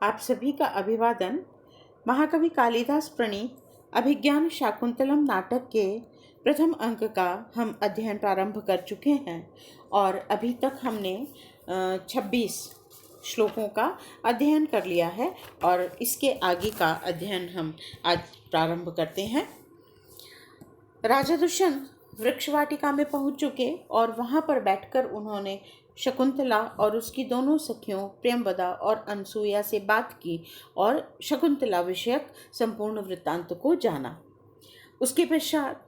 आप सभी का अभिवादन। महाकवि कालिदास प्रणीत अभिज्ञान शाकुंतलम नाटक के प्रथम अंक का हम अध्ययन प्रारंभ कर चुके हैं और अभी तक हमने 26 श्लोकों का अध्ययन कर लिया है और इसके आगे का अध्ययन हम आज प्रारंभ करते हैं। राजा दुष्यंत वृक्षवाटिका में पहुंच चुके और वहां पर बैठकर उन्होंने शकुंतला और उसकी दोनों सखियों प्रियंवदा और अनसुया से बात की और शकुंतला विषयक संपूर्ण वृत्तांत को जाना। उसके पश्चात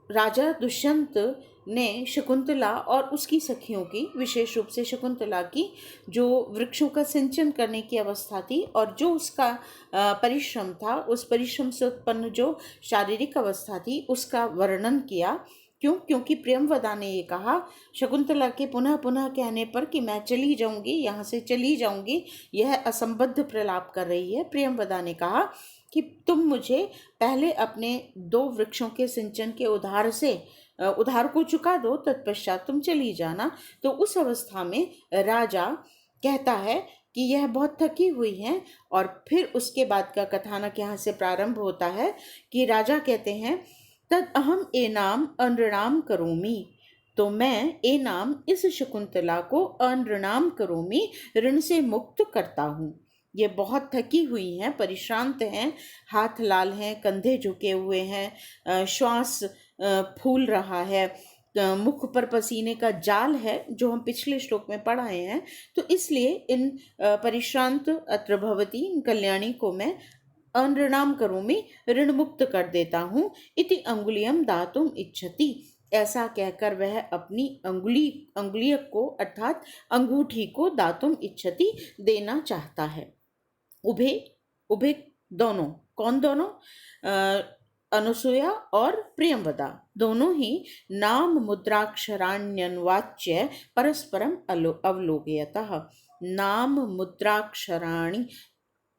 राजा दुष्यंत ने शकुंतला और उसकी सखियों की, विशेष रूप से शकुंतला की, जो वृक्षों का सिंचन करने की अवस्था थी और जो उसका परिश्रम था, उस परिश्रम से उत्पन्न जो शारीरिक अवस्था थी, उसका वर्णन किया। क्योंकि प्रियंवदा ने ये कहा शकुंतला के पुनः पुनः कहने पर कि मैं चली जाऊंगी, यहाँ से चली जाऊंगी, यह असंबद्ध प्रलाप कर रही है। प्रियंवदा ने कहा कि तुम मुझे पहले अपने 2 वृक्षों के सिंचन के उधार को चुका दो, तत्पश्चात तुम चली जाना। तो उस अवस्था में राजा कहता है कि यह बहुत थकी हुई हैं और फिर उसके बाद का कथानक यहाँ से प्रारंभ होता है कि राजा कहते हैं तद अहम एनाम अनृणाम करोमि, तो मैं एनाम इस शकुंतला को अनृणाम करोमि, ऋण से मुक्त करता हूँ। ये बहुत थकी हुई हैं, परिश्रांत हैं, हाथ लाल हैं, कंधे झुके हुए हैं, श्वास फूल रहा है, मुख पर पसीने का जाल है, जो हम पिछले श्लोक में पढ़ाए हैं। तो इसलिए इन परिश्रांत अत्र भवती, इन कल्याणी को मैं अनृणाम करोमि, ऋण मुक्त कर देता हूँ। इति अंगुलियम दातुम इच्छति, ऐसा कहकर वह अपनी अंगुलियक को अर्थात अंगूठी को दातुम इच्छति देना चाहता है। उभे उभे दोनों, कौन दोनों? अनुसुया और प्रियंवदा दोनों ही नाम मुद्राक्षराण्यन्वाच्य परस्परम अवलोकयतः। नाम मुद्राक्षराणि,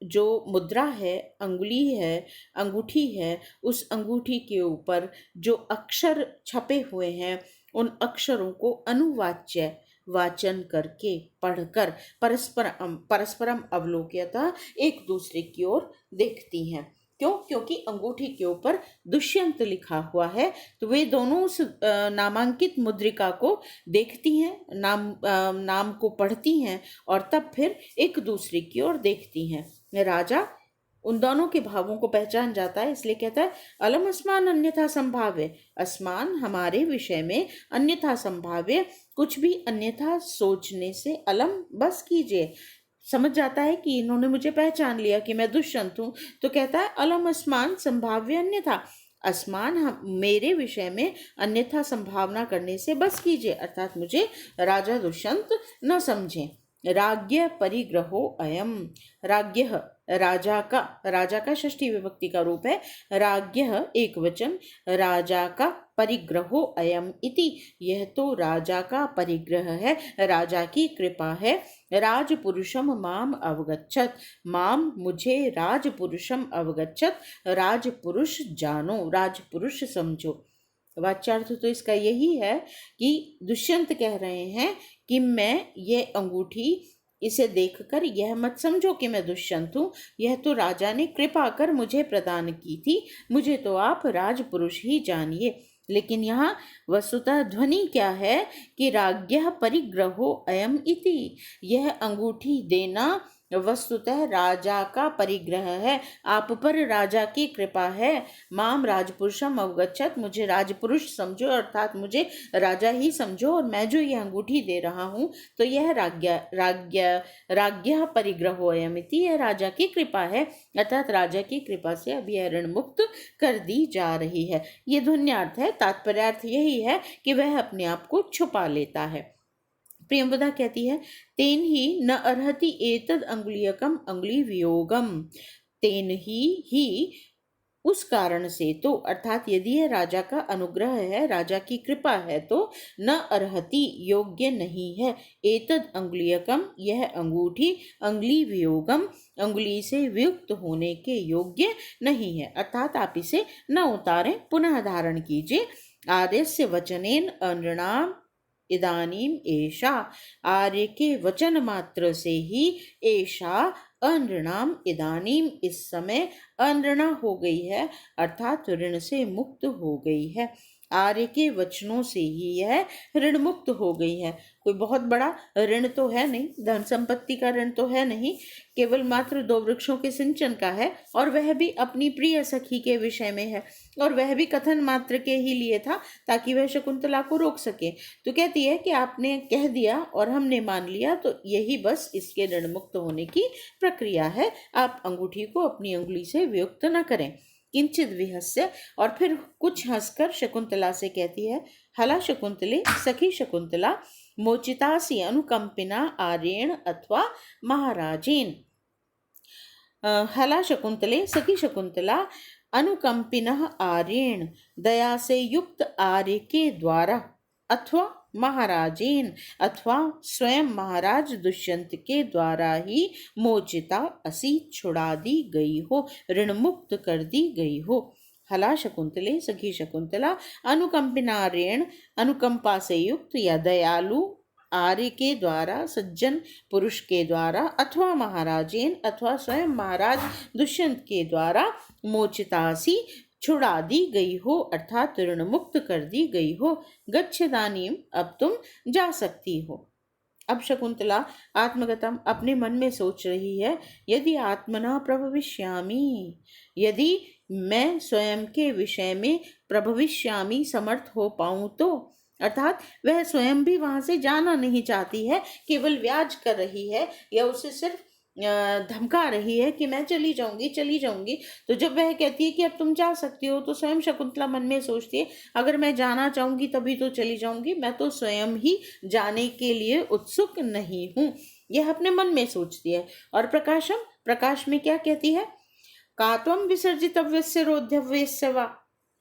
जो मुद्रा है, अंगुली है, अंगूठी है, उस अंगूठी के ऊपर जो अक्षर छपे हुए हैं, उन अक्षरों को अनुवाच्य वाचन करके, पढ़कर परस्परम अवलोक्यता, एक दूसरे की ओर देखती हैं। क्योंकि अंगूठी के ऊपर दुष्यंत लिखा हुआ है, तो वे दोनों उस नामांकित मुद्रिका को देखती हैं, नाम को पढ़ती हैं और तब फिर एक दूसरे की ओर देखती हैं। राजा उन दोनों के भावों को पहचान जाता है, इसलिए कहता है अलम अस्मान अन्यथा संभाव्य, अस्मान हमारे विषय में, अन्यथा संभाव्य कुछ भी अन्यथा सोचने से अलम बस कीजिए। समझ जाता है कि इन्होंने मुझे पहचान लिया कि मैं दुष्यंत हूँ, तो कहता है अलम अस्मान संभाव्य अन्यथा, अस्मान मेरे विषय में अन्यथा संभावना करने से बस कीजिए, अर्थात मुझे राजा दुष्यंत न समझें। राज्ञ परिग्रहो अयम, राज्ञ राजा का षष्ठी विभक्ति का रूप है, राज्ञ एक वचन, राजा का परिग्रहो अयम इति, यह तो राजा का परिग्रह है, राजा की कृपा है। राजपुरुषम माम अवगच्छत, माम मुझे राजपुरुषम अवगच्छत, राजपुरुष जानो, राजपुरुष समझो। वाच्यार्थ तो इसका यही है कि दुष्यंत कह रहे हैं कि मैं ये अंगूठी, इसे देखकर यह मत समझो कि मैं दुष्यंत हूँ, यह तो राजा ने कृपा कर मुझे प्रदान की थी, मुझे तो आप राजपुरुष ही जानिए। लेकिन यहाँ वस्तुतः ध्वनि क्या है कि राज्ञः परिग्रहो अयम इति, यह अंगूठी देना वस्तुतः राजा का परिग्रह है, आप पर राजा की कृपा है। माम राजपुरुषम अवगच्छत, मुझे राजपुरुष समझो, अर्थात मुझे राजा ही समझो, और मैं जो ये अंगूठी दे रहा हूँ तो यह राज्ञः परिग्रहो अयमिति, यह राजा की कृपा है, अर्थात राजा की कृपा से अब यह ऋण मुक्त कर दी जा रही है। ये ध्वन्यार्थ है, तात्पर्यार्थ यही है कि वह अपने आप को छुपा लेता है। प्रियंवदा कहती है तेन ही न अर्हति एतद अंगुलीयकम अंगुली वियोगम, तेन ही उस कारण से, तो अर्थात यदि यह राजा का अनुग्रह है, राजा की कृपा है, तो न अर्हति योग्य नहीं है, एतद अंगुलीयकम यह अंगूठी, अंगुली वियोगम अंगुली से वियुक्त होने के योग्य नहीं है, अर्थात आप इसे न उतारें, पुनः धारण कीजिए। आर्यस्य वचनेन अनृणाम इदानीम एषा, आर्य के वचन मात्र से ही एषा अनृणाम, इदानीम इस समय, अनृणा हो गई है अर्थात ऋण से मुक्त हो गई है। आर्य के वचनों से ही यह ऋण मुक्त हो गई है। कोई बहुत बड़ा ऋण तो है नहीं, धन संपत्ति का ऋण तो है नहीं, केवल मात्र 2 वृक्षों के सिंचन का है, और वह भी अपनी प्रिय सखी के विषय में है, और वह भी कथन मात्र के ही लिए था ताकि वह शकुंतला को रोक सके। तो कहती है कि आपने कह दिया और हमने मान लिया, तो यही बस इसके ऋण मुक्त होने की प्रक्रिया है। आप अंगूठी को अपनी उंगली से वियुक्त न करें। किंचित विहस्य, और फिर कुछ हंसकर शकुंतला से कहती है, हला शकुंतले सखी शकुंतला मोचितासी अनुकंपिना आर्येण अथवा महाराजेन। हला शकुंतले सखी शकुंतला अनुकंपिनः आर्येण, दया से युक्त आर्य के द्वारा, अथवा महाराजेन, अथवा स्वयं महाराज दुष्यंत के द्वारा ही मोचिता असी, छुड़ा दी गई हो, ऋण मुक्त कर दी गई हो। हला शकुंतले सखी शकुंतला अनुकंपिनार्येण, अनुकंपा से युक्त या दयालु आर्य के द्वारा, सज्जन पुरुष के द्वारा, अथवा महाराजेन, अथवा स्वयं महाराज दुष्यंत के द्वारा, मोचितासी, छुड़ा दी गई हो अर्थात ऋण मुक्त कर दी गई हो। गच्छदानीम, अब तुम जा सकती हो। अब शकुंतला आत्मगतम, अपने मन में सोच रही है, यदि आत्मना प्रभविष्यामि, यदि मैं स्वयं के विषय में प्रभविष्यामि, समर्थ हो पाऊं तो, अर्थात वह स्वयं भी वहां से जाना नहीं चाहती है, केवल व्याज कर रही है या उसे सिर्फ धमका रही है कि मैं चली जाऊंगी चली जाऊंगी। तो जब वह कहती है कि अब तुम जा सकती हो, तो स्वयं शकुंतला मन में सोचती है, अगर मैं जाना चाहूंगी तभी तो चली जाऊंगी, मैं तो स्वयं ही जाने के लिए उत्सुक नहीं हूँ। यह अपने मन में सोचती है। और प्रकाशम, प्रकाश में क्या कहती है, का त्वं विसर्जितव्यस्य रोध्यव्यस्य वा,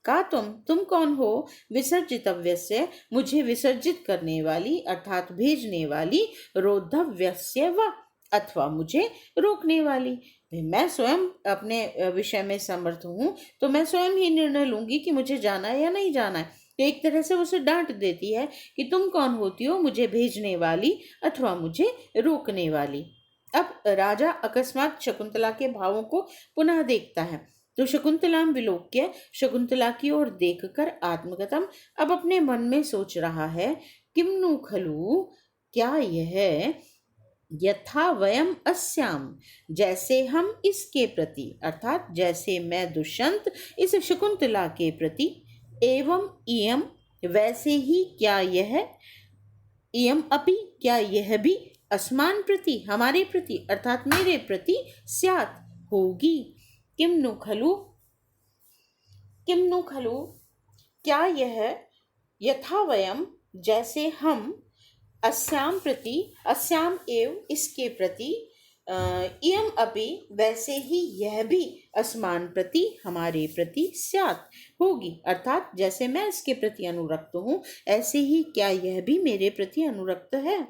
का तुम कौन हो, विसर्जितव्यस्य, मुझे विसर्जित करने वाली अर्थात भेजने वाली, रोद्धव्यस्य वा, अथवा मुझे रोकने वाली। मैं स्वयं अपने विषय में समर्थ हूँ, तो मैं स्वयं ही निर्णय लूंगी कि मुझे जाना है या नहीं जाना है। तो एक तरह से उसे डांट देती है कि तुम कौन होती हो, मुझे भेजने वाली अथवा मुझे रोकने वाली। अब राजा अकस्मात शकुंतला के भावों को पुनः देखता है, तो शकुंतलाम विलोक्य, शकुंतला की ओर देखकर आत्मगतम, अब अपने मन में सोच रहा है, किम्नु खलु, क्या यह, यथा वयम अस्याम, जैसे हम इसके प्रति, अर्थात जैसे मैं दुष्यंत इस शकुंतला के प्रति, एवं इयम, वैसे ही क्या यह, इयम अपि, क्या यह भी, अस्मान प्रति, हमारे प्रति अर्थात मेरे प्रति, स्यात्, होगी। किम्नु खलु, किम्नु खलु, क्या यह, यथा वयम, जैसे हम, अस्याम प्रति, अस्याम एव, इसके प्रति, इयम अपि, वैसे ही यह भी, अस्मान प्रति, हमारे प्रति, स्यात्, होगी, अर्थात जैसे मैं इसके प्रति अनुरक्त हूँ, ऐसे ही क्या यह भी मेरे प्रति अनुरक्त है।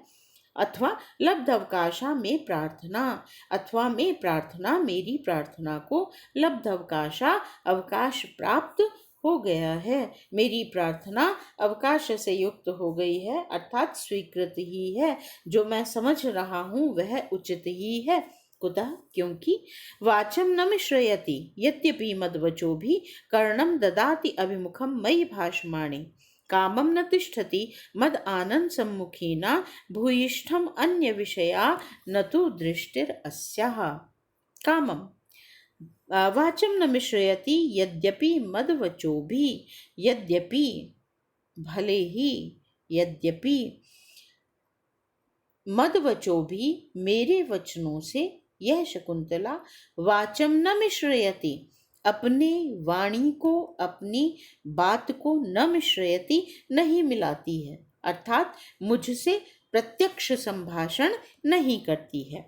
अथवा लब्ध अवकाशा में प्रार्थना, अथवा में प्रार्थना, मेरी प्रार्थना को लब्ध अवकाशा, अवकाश प्राप्त हो गया है, मेरी प्रार्थना अवकाश से युक्त हो गई है अर्थात स्वीकृत ही है, जो मैं समझ रहा हूँ वह उचित ही है। कुतः, क्योंकि वाचम न मिश्रयति, यद्यपि मद्वचो भी कर्णम ददाति अभिमुखम मयि भाषमाणे, कामम न तिष्ठति मद आनंद सम्मुखी न भूयिष्ठम अन्य विषया न तो दृष्टिर अस्याः। कामम, वाचम न मिश्रयति, यद्यपि मदवचो भी, यद्यपि, भले ही, यद्यपि, मदवचो भी, मेरे वचनों से, यह शकुंतला, वाचम न मिश्रयति, अपने वाणी को, अपनी बात को, न मिश्रयति, नहीं मिलाती है, अर्थात मुझसे प्रत्यक्ष संभाषण नहीं करती है।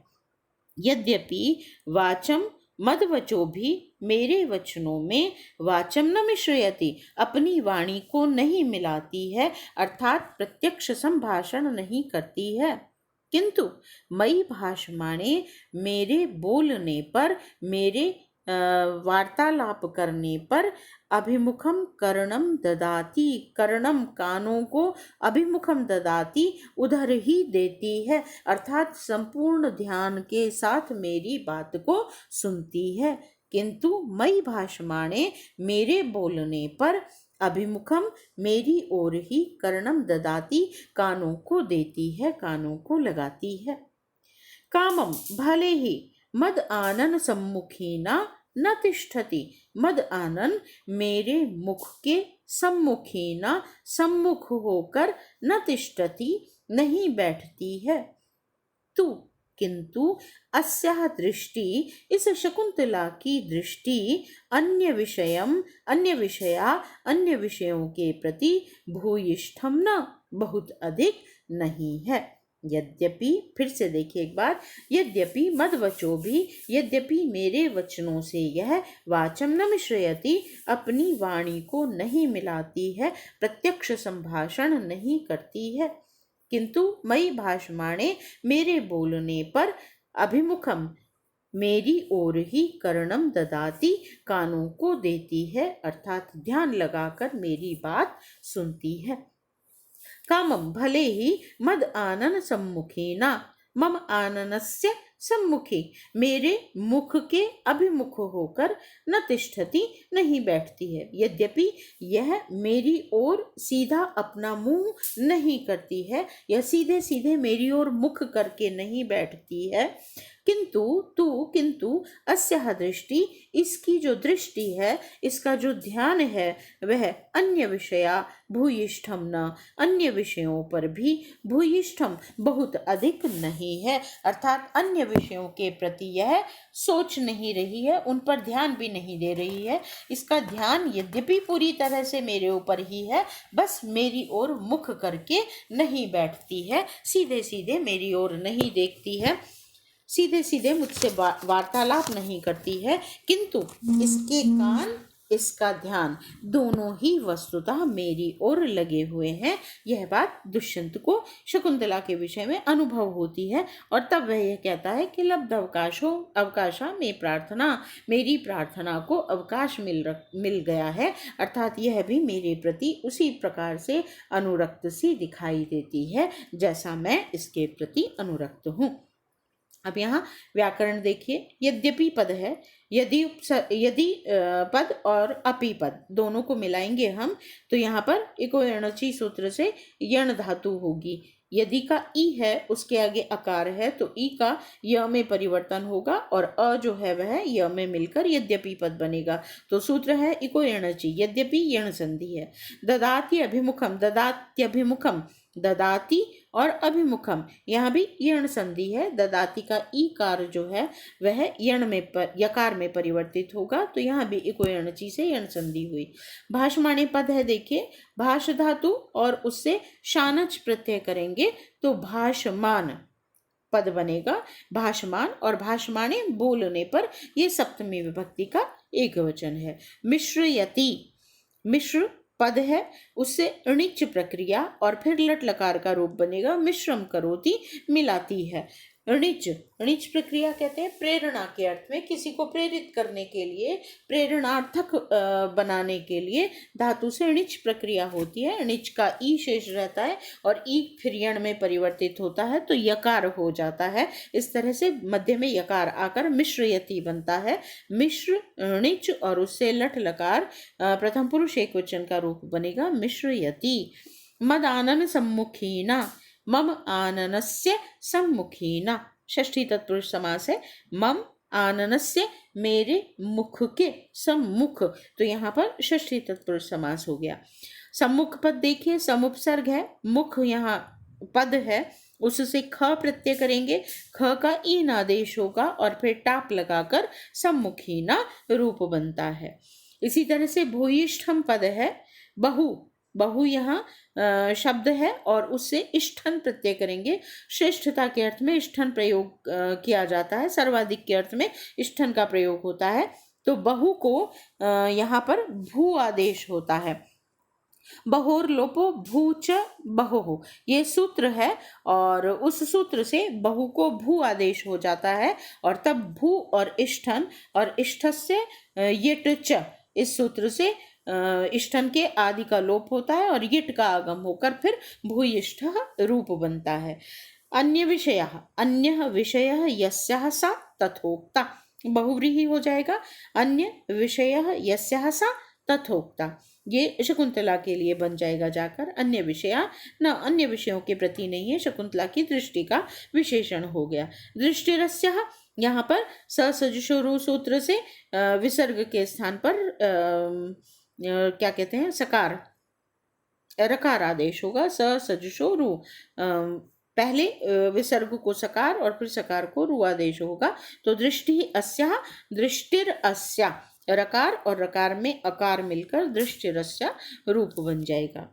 यद्यपि वाचम, मदवचो भी, मेरे वचनों में, वाचम न मिश्रयति, अपनी वाणी को नहीं मिलाती है अर्थात प्रत्यक्ष संभाषण नहीं करती है, किंतु मयि भाषमाणे, मेरे बोलने पर, मेरे वार्तालाप करने पर अभिमुखम कर्णम ददाती, कर्णम कानों को, अभिमुखम ददाती उधर ही देती है, अर्थात संपूर्ण ध्यान के साथ मेरी बात को सुनती है। किंतु मई भाषमाणे, मेरे बोलने पर, अभिमुखम मेरी ओर ही, कर्णम ददाती कानों को देती है, कानों को लगाती है। कामम भले ही मद आनन सम्मुखीना न तिष्ठति, मद आनन मेरे मुख के सम्मुखीना सम्मुख होकर, न तिष्ठति नहीं बैठती है। तू किंतु अस्याः दृष्टि, इस शकुंतला की दृष्टि, अन्य विषया अन्य विषयों के प्रति भूयिष्ठम न, बहुत अधिक नहीं है। यद्यपि, फिर से देखिए एक बार, यद्यपि मदवचो भी, यद्यपि मेरे वचनों से यह वाचम न मिश्रयति, अपनी वाणी को नहीं मिलाती है, प्रत्यक्ष संभाषण नहीं करती है। किंतु मई भाषमाणे, मेरे बोलने पर, अभिमुखम मेरी ओर ही, कर्णम ददाती कानों को देती है, अर्थात ध्यान लगाकर मेरी बात सुनती है। कामम भले ही मद आनन सम्मुखीना, मम आननस्य सम्मुखी, मेरे मुख के अभिमुख होकर, न तिष्ठति नहीं बैठती है। यद्यपि यह मेरी ओर सीधा अपना मुंह नहीं करती है, यह सीधे सीधे मेरी ओर मुख करके नहीं बैठती है, किंतु अस्याः दृष्टि, इसकी जो दृष्टि है, इसका जो ध्यान है, वह अन्य विषया भूयिष्ठम न, अन्य विषयों पर भी, भूयिष्ठम बहुत अधिक नहीं है, अर्थात अन्य विषयों के प्रति यह सोच नहीं रही है, उन पर ध्यान भी नहीं दे रही है। इसका ध्यान यद्यपि पूरी तरह से मेरे ऊपर ही है, बस मेरी ओर मुख करके नहीं बैठती है, सीधे सीधे मेरी ओर नहीं देखती है, सीधे सीधे मुझसे वार्तालाप नहीं करती है, किंतु इसके कान, इसका ध्यान दोनों ही वस्तुतः मेरी ओर लगे हुए हैं। यह बात दुष्यंत को शकुंतला के विषय में अनुभव होती है, और तब वह यह कहता है कि लब्ध अवकाशा में प्रार्थना, मेरी प्रार्थना को अवकाश मिल गया है, अर्थात यह भी मेरे प्रति उसी प्रकार से अनुरक्त सी दिखाई देती है जैसा मैं इसके प्रति अनुरक्त हूँ। अब यहाँ व्याकरण देखिए, यद्यपि पद है, यदि पद और अपि पद दोनों को मिलाएंगे हम, तो यहाँ पर इको यणचि सूत्र से यण धातु होगी। यदि का ई है, उसके आगे अकार है, तो ई का य में परिवर्तन होगा, और अ जो है वह य में मिलकर यद्यपि पद बनेगा। तो सूत्र है इको यणचि, यद्यपि यण संधि है। ददाति अभिमुखम, ददात्यभिमुखम, ददाति और अभिमुखम, यहाँ भी यण संधि है। ददाति का ई कार जो है वह यण में यकार में परिवर्तित होगा, तो यहाँ भी इको यणचि से यण संधि हुई। भाषमाणे पद है, देखिए, भाष धातु और उससे शानच प्रत्यय करेंगे तो भाषमान पद बनेगा, भाषमान, और भाषमाणे बोलने पर ये सप्तमी विभक्ति का एक वचन है। मिश्रयति, मिश्र पद है, उससे णिच प्रक्रिया और फिर लट लकार का रूप बनेगा, मिश्रम करोति, मिलाती है। णिच प्रक्रिया कहते हैं प्रेरणा के अर्थ में, किसी को प्रेरित करने के लिए, प्रेरणार्थक बनाने के लिए धातु से णिच प्रक्रिया होती है। णिच का ई शेष रहता है और ई फिर यण में परिवर्तित होता है तो यकार हो जाता है। इस तरह से मध्य में यकार आकर मिश्रयति बनता है। मिश्र णिच और उससे लट लकार प्रथम पुरुष एक वचन का रूप बनेगा, मिश्रयति। मद आनन सम्मुखीना, मम आननस्य सम्मुखीना, षष्ठी तत्पुरुष समास है। मम आननस्य, मेरे मुख के, सम्मुख, तो यहाँ पर षष्ठी तत्पुरुष समास हो गया। सम्मुख पद देखिए, समुपसर्ग है, मुख यहाँ पद है, उससे ख प्रत्यय करेंगे, ख का ईन आदेश होगा और फिर टाप लगाकर सम्मुखीना रूप बनता है। इसी तरह से भूयिष्ठम पद है, बहु यहाँ शब्द है और उससे इष्ठन प्रत्यय करेंगे। श्रेष्ठता के अर्थ में इष्ठन प्रयोग किया जाता है, सर्वाधिक के अर्थ में इष्ठन का प्रयोग होता है। तो बहु को यहाँ पर भू आदेश होता है। बहोर लोपो भूच बहो, ये सूत्र है और उस सूत्र से बहु को भू आदेश हो जाता है और तब भू और इष्ठन और इष्ठस्य यिट च, इस सूत्र से इष्ठन के आदि का लोप होता है और यिट का आगम होकर फिर भूयिष्ठ रूप बनता है। अन्य विषय, अन्य विषय यस्याः सा तथोक्ता, बहुव्रीहि हो जाएगा। अन्य विषय यस्याः सा तथोक्ता, ये शकुंतला के लिए बन जाएगा जाकर। अन्य विषया न अन्य विषयों के प्रति नहीं है, शकुंतला की दृष्टि का विशेषण हो गया। दृष्टिरस्यः, यहाँ पर ससजुषोरु सूत्र से विसर्ग के स्थान पर क्या कहते हैं, सकार रकार आदेश होगा। ससजुषोरु, पहले विसर्ग को सकार और फिर सकार को रु आदेश होगा। तो दृष्टि अस्या, दृष्टिर अस्या, रकार और रकार में अकार मिलकर दृष्टिरस्या रूप बन जाएगा।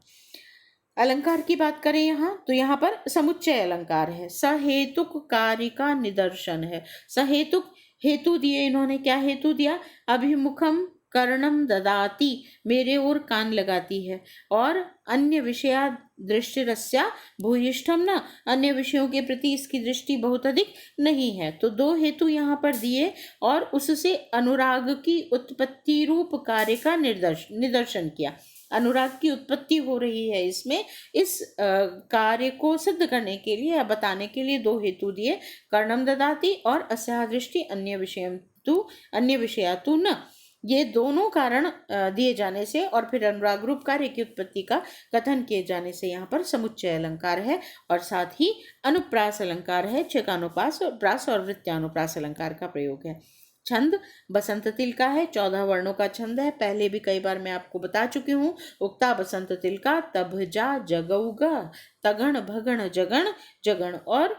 अलंकार की बात करें यहाँ तो यहाँ पर समुच्चय अलंकार है। सहेतुक कार्य का निदर्शन है। सहेतुक, हेतु दिए इन्होंने, क्या हेतु दिया, अभिमुखम कर्णम ददाती, मेरे ओर कान लगाती है, और अन्य विषया दृष्टिरस्या भूयिष्ठम न, अन्य विषयों के प्रति इसकी दृष्टि बहुत अधिक नहीं है। तो दो हेतु यहाँ पर दिए और उससे अनुराग की उत्पत्ति रूप कार्य का निदर्शन किया। अनुराग की उत्पत्ति हो रही है इसमें, इस कार्य को सिद्ध करने के लिए या बताने के लिए दो हेतु दिए, कर्णम ददाती और अस्या दृष्टि अन्य विषया तु न, ये दोनों कारण दिए जाने से और फिर अनुराग रूप कार्य की उत्पत्ति का कथन किए जाने से यहाँ पर समुच्चय अलंकार है और साथ ही अनुप्रास अलंकार है। चकानुप्रास प्रास और वृत्त्यानुप्रास अलंकार का प्रयोग है। छंद बसंत तिल का है, 14 वर्णों का छंद है। पहले भी कई बार मैं आपको बता चुकी हूँ। उक्ता बसंत तिल का तब जा जगौगा, तगण भगण जगण जगण और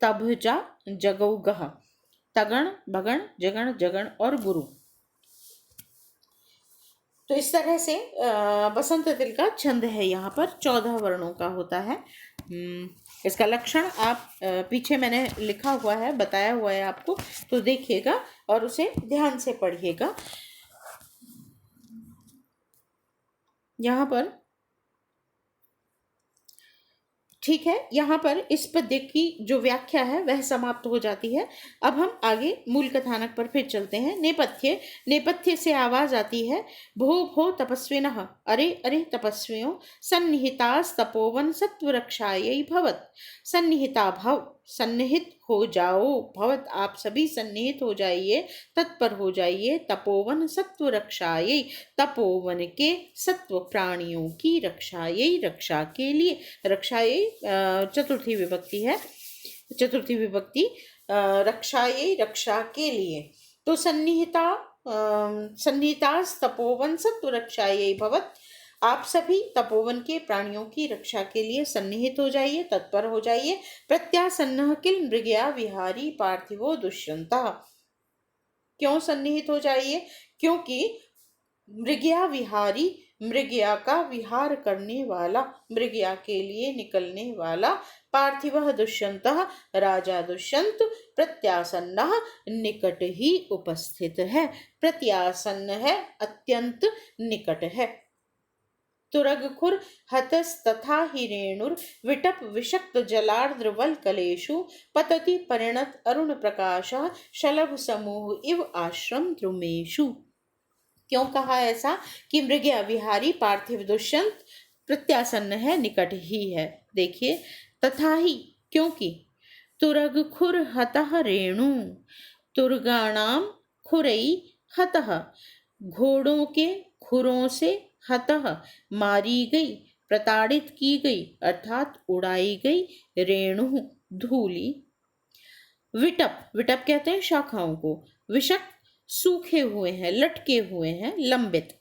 तब जा जगौगा, तगण भगण जगण जगण और गुरु। तो इस तरह से बसंत तिल का छंद है, यहाँ पर 14 वर्णों का होता है। इसका लक्षण आप पीछे मैंने लिखा हुआ है, बताया हुआ है आपको, तो देखिएगा और उसे ध्यान से पढ़िएगा। यहाँ पर ठीक है, यहाँ पर इस पद्य की जो व्याख्या है वह समाप्त हो जाती है। अब हम आगे मूल कथानक पर फिर चलते हैं। नेपथ्य, नेपथ्य से आवाज आती है, भो भो तपस्विनः, अरे अरे तपस्वियों, सन्निहितास तपोवन सत्व रक्षायै भवत, सन्निहिता भव, सन्निहित हो जाओ, भवत आप सभी सन्निहित हो जाइए, तत्पर हो जाइए, तपोवन सत्व रक्षायै, तपोवन के सत्व प्राणियों की रक्षायै, रक्षा के लिए, रक्षायै चतुर्थी विभक्ति है, चतुर्थी विभक्ति, रक्षायै रक्षा के लिए। तो सन्निहिता सन्निहितास तपोवन सत्व रक्षायै भवत, आप सभी तपोवन के प्राणियों की रक्षा के लिए सन्निहित हो जाइए, तत्पर हो जाइए। प्रत्यासन्नः किल मृगया विहारी पार्थिवो दुष्यन्तः, क्यों सन्निहित हो जाइए, क्योंकि मृगया विहारी, मृगया का विहार करने वाला, मृगया के लिए निकलने वाला, पार्थिवः दुष्यन्तः, राजा दुष्यंत, प्रत्यासन्नः निकट ही उपस्थित है, प्रत्यासन्न है अत्यंत निकट है। तुरगखुर हतस्तथा हि रेणुर विटप विषक्त जलार्द्र वल्कलेषु पतति परिणत अरुण प्रकाशः शलभ समूह इव आश्रम द्रुमेषु। क्यों कहा ऐसा कि मृगया विहारी पार्थिव दुष्यंत प्रत्यासन्न है, निकट ही है। देखिए, तथा ही क्योंकि, तुरग खुर हतः रेणु, तुर्गाणाम खुरई हतः, घोड़ों के खुरों से, हतः मारी गई, प्रताड़ित की गई अर्थात उड़ाई गई, रेणु धूली। विटप, विटप कहते हैं शाखाओं को, विषक सूखे हुए हैं, लटके हुए हैं, लंबित।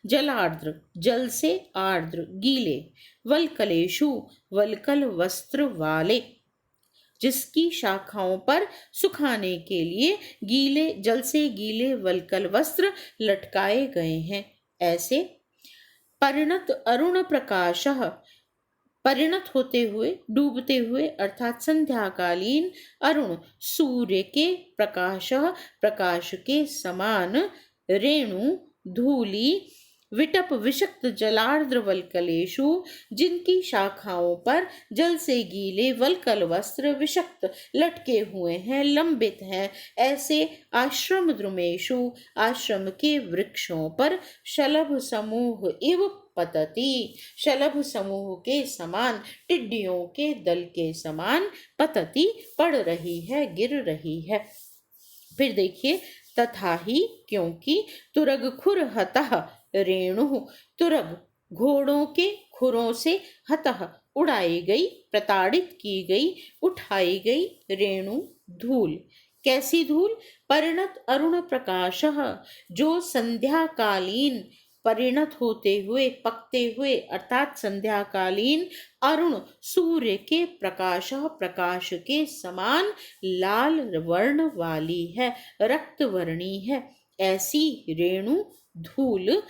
जलार्द्र, जल से आर्द्र, गीले। वल्कलेषु, वल्कल वस्त्र वाले, जिसकी शाखाओं पर सुखाने के लिए गीले, जल से गीले वल्कल वस्त्र लटकाए गए हैं, ऐसे। परिणत अरुण प्रकाशः, परिणत होते हुए, डूबते हुए अर्थात संध्याकालीन, अरुण सूर्य के, प्रकाश प्रकाश के समान, रेणु धूली विटप विषक्त जलार्द्र वल्कलेषु, जिनकी शाखाओं पर जल से गीले वल्कल वस्त्र विषक्त लटके हुए हैं, लंबित हैं, ऐसे आश्रम द्रुमेषु, आश्रम के वृक्षों पर शलभ समूह इव पतति, शलभ समूह के समान, टिड्डियों के दल के समान, पतति पड़ रही है, गिर रही है। फिर देखिए, तथा ही क्योंकि तुरग खुर हतः रेणु, तुरग घोड़ों के खुरों से हतः उड़ाई गई, प्रताड़ित की गई, उठाई गई रेणु धूल। कैसी धूल? परिणत अरुण प्रकाशः, जो संध्याकालीन परिणत होते हुए, पकते हुए अर्थात संध्याकालीन अरुण सूर्य के प्रकाश के समान लाल वर्ण वाली है, रक्त वर्णी है, ऐसी रेणु धूल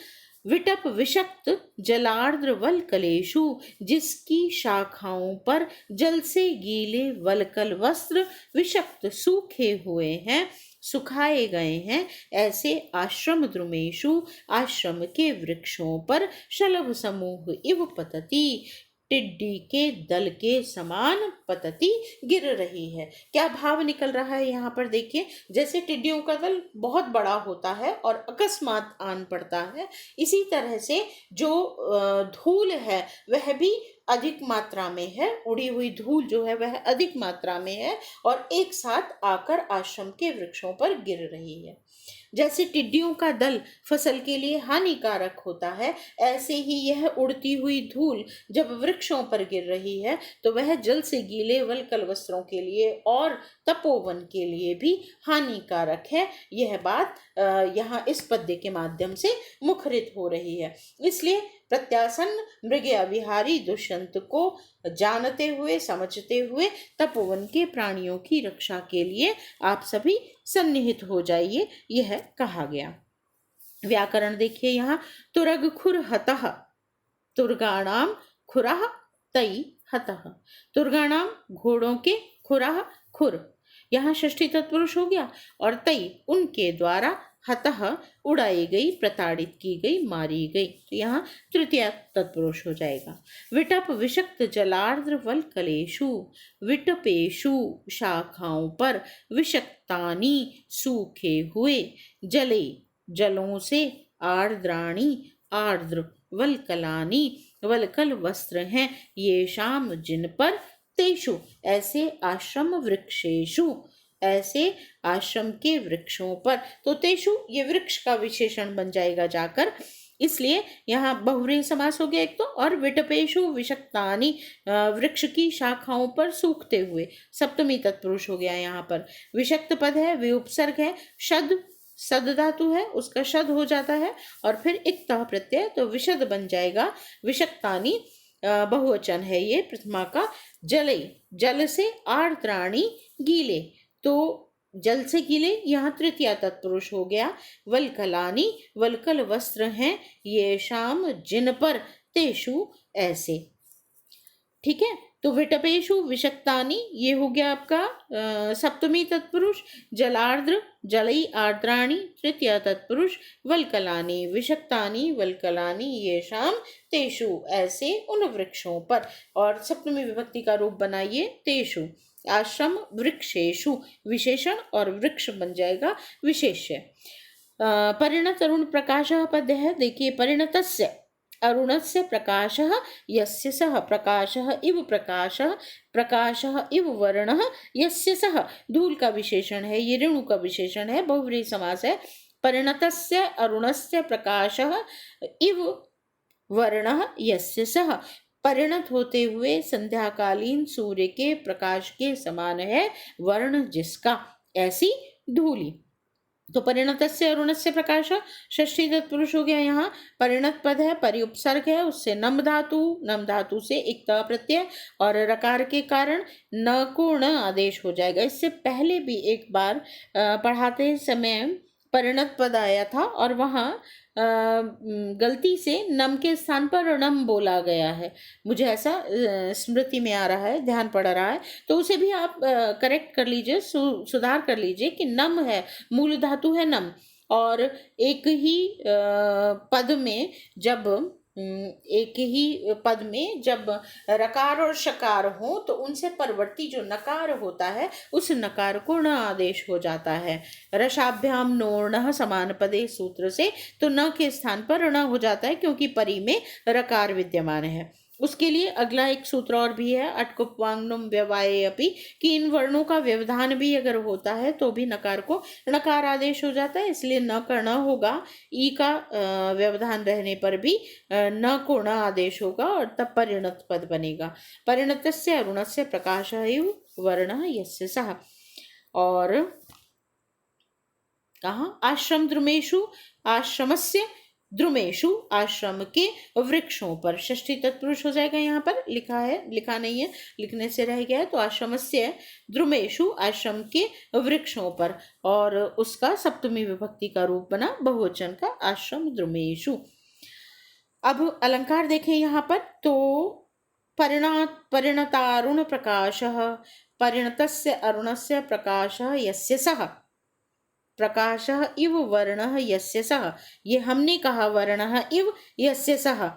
विटप विषक्त जलार्द्र वल्कलेषु, जिसकी शाखाओं पर जल से गीले वल्कल वस्त्र विषक्त सूखे हुए हैं, सुखाए गए हैं, ऐसे आश्रम द्रुमेषु, आश्रम के वृक्षों पर शलभ समूह इव पतति, टिड्डी के दल के समान पतति गिर रही है। क्या भाव निकल रहा है यहाँ पर? देखिए, जैसे टिड्डियों का दल बहुत बड़ा होता है और अकस्मात आन पड़ता है, इसी तरह से जो धूल है वह भी अधिक मात्रा में है, उड़ी हुई धूल जो है वह अधिक मात्रा में है और एक साथ आकर आश्रम के वृक्षों पर गिर रही है। जैसे टिड्डियों का दल फसल के लिए हानिकारक होता है, ऐसे ही यह उड़ती हुई धूल जब वृक्षों पर गिर रही है तो वह जल से गीले वल्कल वस्त्रों के लिए और तपोवन के लिए भी हानिकारक है। यह बात यहाँ इस पद्य के माध्यम से मुखरित हो रही है। इसलिए प्रत्यासन्न मृगया विहारी दुष्यंत को जानते हुए, समझते हुए तपोवन के प्राणियों की रक्षा के लिए आप सभी सन्निहित हो जाइए, यह कहा गया। व्याकरण देखिए यहाँ, तुरग खुर हतः, तुर्गाणाम खुरः तई हतः, तुर्गाणाम घोड़ों के, खुरः खुर, यहाँ षष्ठी तत्पुरुष हो गया, और तई उनके द्वारा, हतः उड़ाई गई, प्रताड़ित की गई, मारी गई, तो यहाँ तृतीय तत्पुरुष हो जाएगा। विटप विषक्त जलार्द्र वल्कलेषु, विटपेषु शाखाओं पर, विषक्तानि सूखे हुए, जले जलों से, आर्द्राणि आर्द्र, वल्कलानि वल्कल वस्त्र हैं, ये शाम जिन पर, तेषु ऐसे आश्रम वृक्षेषु, ऐसे आश्रम के वृक्षों पर, तो तेषु ये वृक्ष का विशेषण बन जाएगा जाकर, इसलिए यहाँ बहुव्रीहि समास हो गया एक तो, और विटपेषु विषक्तानि वृक्ष की शाखाओं पर सूखते हुए, सप्तमी तत्पुरुष हो गया यहाँ पर। विषक्त पद है, विउपसर्ग है, शद सद धातु है उसका शद हो जाता है और फिर इक्तः प्रत्यय, तो विशद बन जाएगा। विषक्तानि बहुवचन है ये प्रथमा का। जले जल से, आर्द्राणि गीले, तो जल से गीले यहाँ तृतीया तत्पुरुष हो गया। वल्कलानि वल्कल वस्त्र हैं, ये शाम जिन पर, तेषु ऐसे, ठीक है। तो विटपेषु विषक्तानि ये हो गया आपका सप्तमी तत्पुरुष। जलार्द्र जलई आर्द्राणि तृतीय तत्पुरुष। वल्कलानि विषक्तानि वल्कलानि ये शाम, तेषु ऐसे उन वृक्षों पर, और सप्तमी विभक्ति का रूप बनाइए तेषु। आश्रम वृक्षेषु विशेषण और वृक्ष बन जाएगा विशेष्य। परिणत अरुण प्रकाशः पद्य है, देखिए परिणतस्य अरुणस्य प्रकाशः यस्य सः, प्रकाशः इव प्रकाशः, प्रकाशः इव वर्णः यस्य सः, धूल का विशेषण है, ये रेणु का विशेषण है, बहुव्रीहि समास है। परिणतस्य अरुणस्य प्रकाशः इव वर्णः यस्य सः, परिणत होते हुए संध्याकालीन सूर्य के प्रकाश के समान है वर्ण जिसका, ऐसी धूली। तो परिणतस्य अरुणस्य प्रकाश षष्ठी तत्पुरुष हो गया। यहाँ परिणत पद है, परिउपसर्ग है, उससे नम धातु से इक्ता प्रत्यय और रकार के कारण न को ण आदेश हो जाएगा। इससे पहले भी एक बार पढ़ाते समय परिणत पद आया था और वहाँ गलती से नम के स्थान पर णम बोला गया है, मुझे ऐसा स्मृति में आ रहा है, ध्यान पड़ रहा है, तो उसे भी आप करेक्ट कर लीजिए, सुधार कर लीजिए कि नम है, मूल धातु है नम, और एक ही पद में जब एक ही पद में जब रकार और शकार हो तो उनसे परवर्ती जो नकार होता है उस नकार को ण आदेश हो जाता है। रसाभ्याम नोर्णः समान पदे सूत्र से तो न के स्थान पर ण हो जाता है क्योंकि परी में रकार विद्यमान है। उसके लिए अगला एक सूत्र और भी है, अटकुप्वांगनुम व्यवाये अपि, कि इन वर्णों का व्यवधान भी अगर होता है तो भी नकार को णकार आदेश हो जाता है, इसलिए न का न होगा, ई का व्यवधान रहने पर भी न को ण आदेश होगा और तब परिणत पद बनेगा। परिणतस्य अरुणस्य प्रकाशः इव वर्णः यस्य सः। और कहाँ, आश्रम द्रुमेषु, आश्रमस्य द्रुमेषु, आश्रम के वृक्षों पर, षष्ठी तत्पुरुष हो जाएगा, यहाँ पर लिखा है, लिखा नहीं है, लिखने से रह गया है, तो आश्रमस्य द्रुमेषु, आश्रम के वृक्षों पर, और उसका सप्तमी विभक्ति का रूप बना बहुवचन का आश्रम द्रुमेषु। अब अलंकार देखें यहाँ पर, तो परिणतारुण प्रकाशः, परिणतस्य अरुणस्य प्रकाशः यस्य सः, प्रकाशः इव वर्णः यस्य सः, ये हमने कहा वर्णः इव यस्य सः,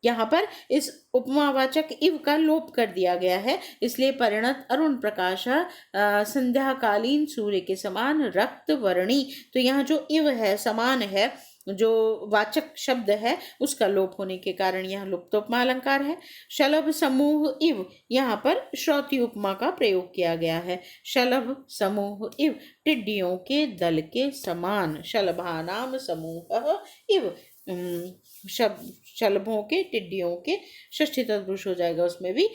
यहाँ पर इस उपमावाचक इव का लोप कर दिया गया है, इसलिए परिणत अरुण प्रकाश संध्याकालीन सूर्य के समान रक्त वर्णी, तो यहाँ जो इव है, समान है, जो वाचक शब्द है उसका लोप होने के कारण यह लुप्तोपमा अलंकार है। शलभ समूह इव, यहाँ पर श्रौति उपमा का प्रयोग किया गया है। शलभ समूह इव, टिड्डियों के दल के समान, शलभानाम समूह इव, शलभों के, टिड्डियों के, षष्ठी तत्पुरुष हो जाएगा उसमें भी।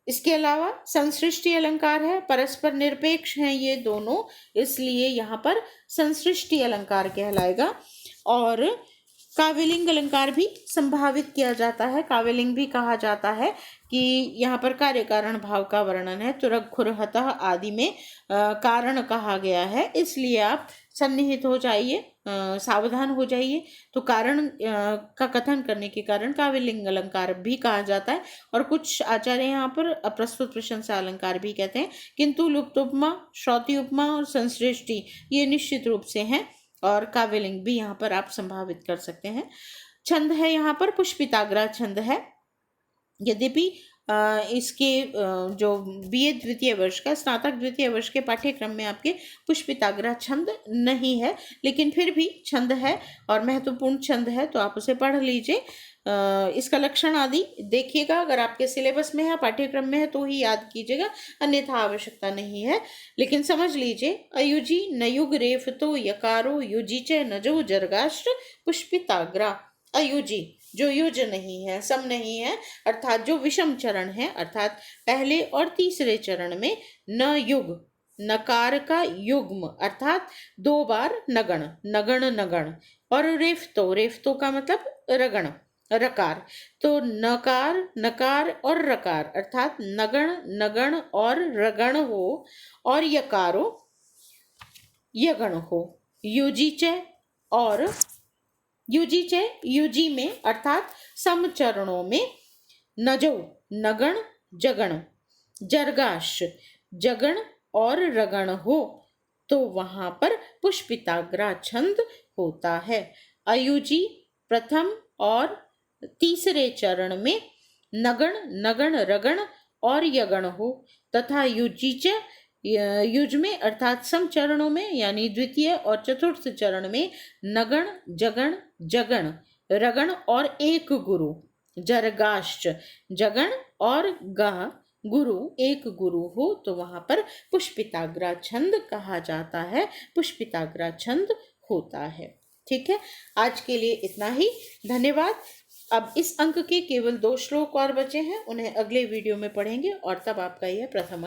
इसके अलावा संसृष्टि अलंकार है, परस्पर निरपेक्ष हैं ये दोनों, इसलिए यहाँ पर संसृष्टि अलंकार कहलाएगा। और काव्यलिंग अलंकार भी संभावित किया जाता है, काव्यलिंग भी कहा जाता है कि यहाँ पर कार्य कारण भाव का वर्णन है, तुरग खुर हतः आदि में कारण कहा गया है, इसलिए आप सन्निहित हो जाइए, सावधान हो जाइए। तो कारण का कथन करने के कारण काव्यलिंग अलंकार भी कहा जाता है, और कुछ आचार्य यहाँ पर अप्रस्तुत प्रशंसा अलंकार भी कहते हैं, किंतु लुप्तोपमा, श्रौति उपमा और संसृष्टि ये निश्चित रूप से हैं, और काव्यलिंग भी यहाँ पर आप संभावित कर सकते हैं। छंद है यहाँ पर पुष्पिताग्रह छंद है, यद्यपि इसके जो बीए द्वितीय वर्ष का, स्नातक द्वितीय वर्ष के पाठ्यक्रम में आपके पुष्पिताग्रह छंद नहीं है, लेकिन फिर भी छंद है और महत्वपूर्ण छंद है, तो आप उसे पढ़ लीजिए। इसका लक्षण आदि देखिएगा, अगर आपके सिलेबस में है, पाठ्यक्रम में है तो ही याद कीजिएगा, अन्यथा आवश्यकता नहीं है। लेकिन समझ लीजिए, अयुजी नयुग रेफ तो यकारो युजी च नजो जर्गाष्ट्र पुष्पिताग्रा। अयुजी जो युज नहीं है, सम नहीं है, अर्थात जो विषम चरण है, अर्थात पहले और तीसरे चरण में न युग, नकार का युग्म अर्थात दो बार नगण, नगण नगण, और रेफ्तो का मतलब रगण, रकार, तो नकार, नकार और रकार अर्थात नगण, नगण और रगण हो, और यकारो यगण हो। युजीचे और युजीचे, युजी में अर्थात सम चरणों में, नजो नगण जगण, जर्गाश जगण और रगण हो, तो वहां पर पुष्पिताग्रह छंद होता है। अयुजी प्रथम और तीसरे चरण में नगण, नगण, रगण और यगण हो, तथा युजीच युज में अर्थात सम चरणों में यानी द्वितीय और चतुर्थ चरण में नगण, जगण, जगण, रगण और एक गुरु, जरगाश्च जगण और गह गुरु, एक गुरु हो, तो वहां पर पुष्पिताग्रह छंद कहा जाता है, पुष्पिताग्रह छंद होता है। ठीक है, आज के लिए इतना ही, धन्यवाद। अब इस अंक के केवल 2 श्लोक और बचे हैं, उन्हें अगले वीडियो में पढ़ेंगे और तब आपका यह प्रथम अंक